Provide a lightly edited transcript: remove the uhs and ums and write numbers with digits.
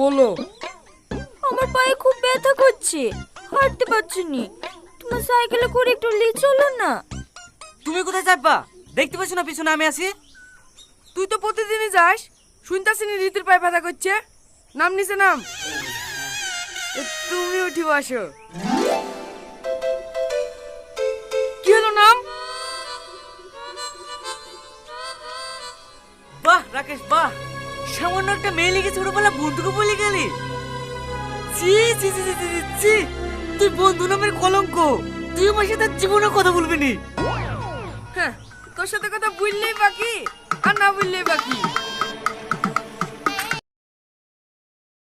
বলো। আমার পায়ে খুব ব্যথা করছে, হাঁটতে পারছি নি। তোমার সাইকেলে করে একটু নিয়ে চলো না। তুমি কোথায় যাবা? দেখতে পাচ্ছ না পিছনে আমি আছি? তুই তো প্রতিদিনই যাস, শুনতাছি নি রীতির পায়ে ব্যথা করছে। নাম নিচে নাম। তুমি উঠি বসো। কি হলো নাম? বাহ রাকেশ বাহ, সামান্য একটা মেয়ে লিখে ছোটবেলা বন্ধুকে বলে গেলি। ছি ছি ছি ছি ছি, ছি, ছি। তুই বন্ধু নামের কলঙ্ক। তুই আমার সাথে আর জীবনে কথা বলবি নি। হ্যাঁ, তোর সাথে কথা বললেই বাকি আর না বললেই বাকি।